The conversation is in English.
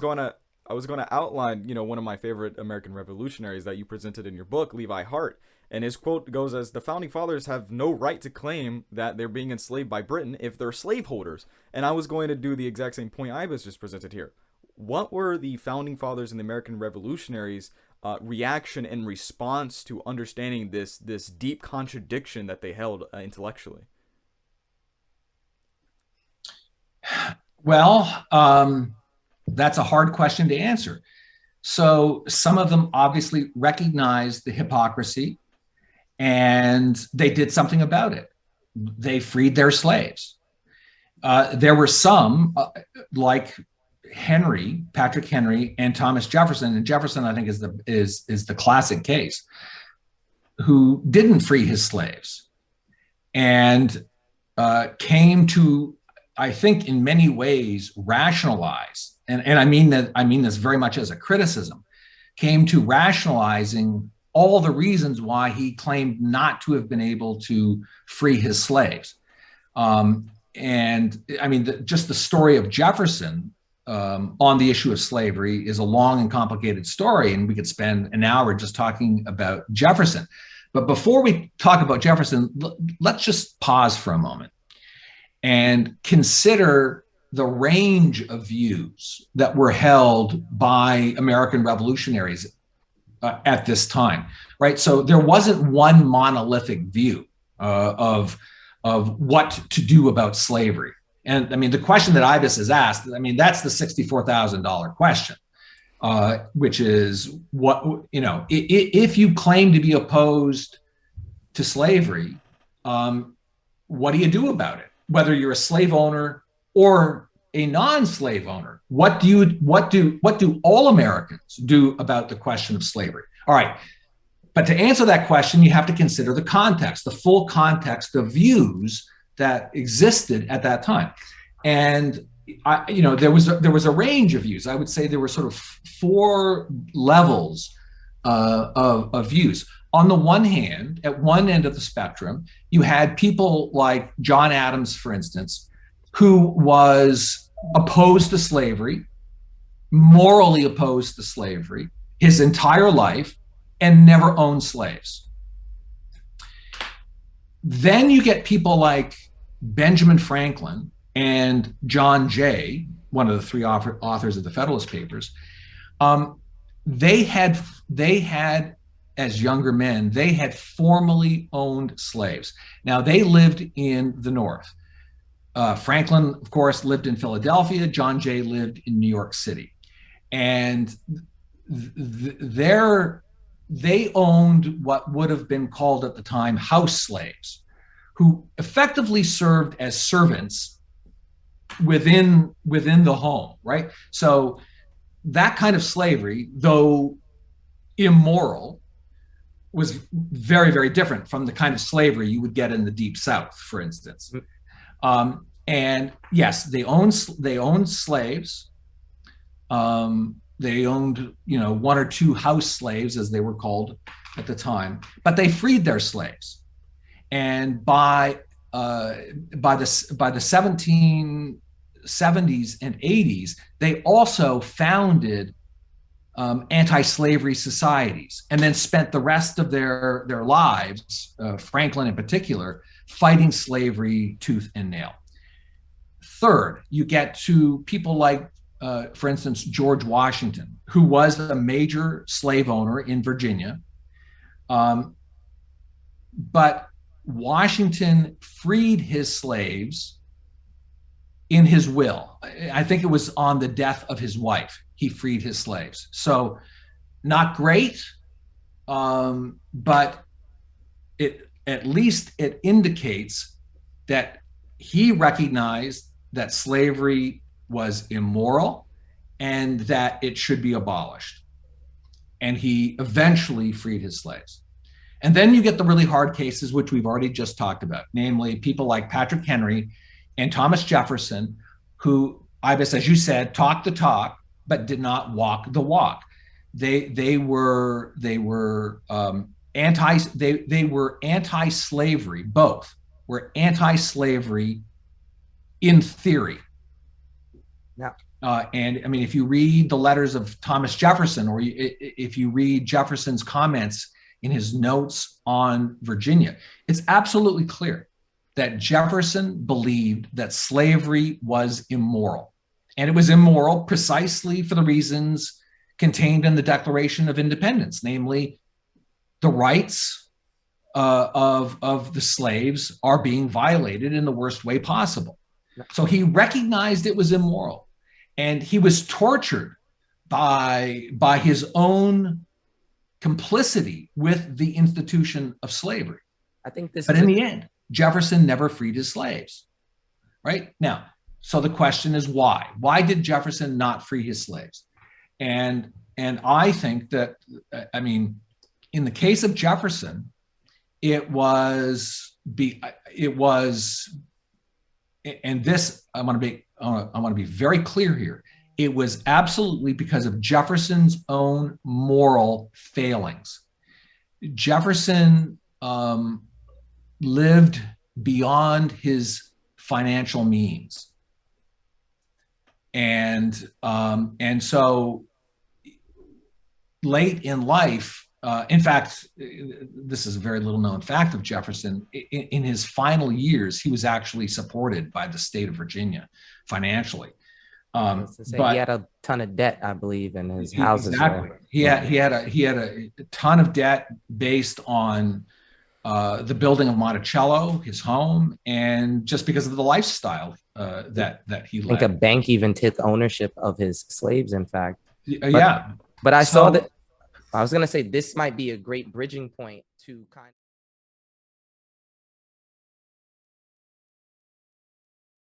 was going to outline, one of my favorite American revolutionaries that you presented in your book, Levi Hart, and his quote goes as the founding fathers have no right to claim that they're being enslaved by Britain if they're slaveholders. And I was going to do the exact same point Ibis just presented here. What were the founding fathers and the American revolutionaries' reaction and response to understanding this deep contradiction that they held intellectually? Well, that's a hard question to answer. So some of them obviously recognized the hypocrisy and they did something about it. They freed their slaves. There were some, like Patrick Henry, and Thomas Jefferson, and Jefferson, I think, is the classic case, who didn't free his slaves and came to, I think, in many ways rationalize, and I mean this very much as a criticism, came to rationalizing all the reasons why he claimed not to have been able to free his slaves. And I mean, just the story of Jefferson on the issue of slavery is a long and complicated story, and we could spend an hour just talking about Jefferson. But before we talk about Jefferson, let's just pause for a moment and consider the range of views that were held by American revolutionaries at this time, right? So there wasn't one monolithic view of what to do about slavery. And I mean, the question that Ibis has asked, I mean, that's the $64,000 question, which is if you claim to be opposed to slavery, what do you do about it? Whether you're a slave owner or a non-slave owner, what do all Americans do about the question of slavery? All right. But to answer that question, you have to consider the context, the full context of views that existed at that time. And there was a range of views. I would say there were sort of four levels of views. On the one hand, at one end of the spectrum, you had people like John Adams, for instance, who was opposed to slavery, morally opposed to slavery his entire life, and never owned slaves. Then you get people like Benjamin Franklin and John Jay, one of the three authors of the Federalist Papers. They had, as younger men, they had formally owned slaves. Now, they lived in the North. Franklin, of course, lived in Philadelphia. John Jay lived in New York City. And they owned what would have been called at the time house slaves, who effectively served as servants within the home, right? So that kind of slavery, though immoral, was very, very different from the kind of slavery you would get in the Deep South, for instance. And yes, they owned slaves. They owned, one or two house slaves, as they were called at the time, but they freed their slaves. And by the 1770s and 80s, they also founded anti-slavery societies, and then spent the rest of their lives, Franklin in particular, fighting slavery tooth and nail. Third, you get to people like, for instance, George Washington, who was a major slave owner in Virginia. But Washington freed his slaves in his will. I think it was on the death of his wife, he freed his slaves. So not great, but at least it indicates that he recognized that slavery was immoral and that it should be abolished. And he eventually freed his slaves. And then you get the really hard cases, which we've already just talked about, namely people like Patrick Henry and Thomas Jefferson, who, Ibis, as you said, talked the talk, but did not walk the walk. They were anti-slavery. Both were anti-slavery in theory. Yeah. And I mean, if you read the letters of Thomas Jefferson, or if you read Jefferson's comments in his notes on Virginia, it's absolutely clear that Jefferson believed that slavery was immoral. And it was immoral precisely for the reasons contained in the Declaration of Independence, namely the rights of the slaves are being violated in the worst way possible. So he recognized it was immoral, and he was tortured by his own complicity with the institution of slavery. I think this. But in the end, Jefferson never freed his slaves. Right now, so the question is why? Why did Jefferson not free his slaves? And I think that, I mean, in the case of Jefferson, it was, and this I want to be very clear here. It was absolutely because of Jefferson's own moral failings. Jefferson lived beyond his financial means, and so late in life, in fact, this is a very little known fact of Jefferson. In his final years, he was actually supported by the state of Virginia financially. But he had a ton of debt, I believe, in his houses. Exactly. He had a ton of debt based on the building of Monticello, his home, and just because of the lifestyle that he led. I think a bank even took ownership of his slaves, in fact. Yeah. But I saw that. I was going to say this might be a great bridging point to kind of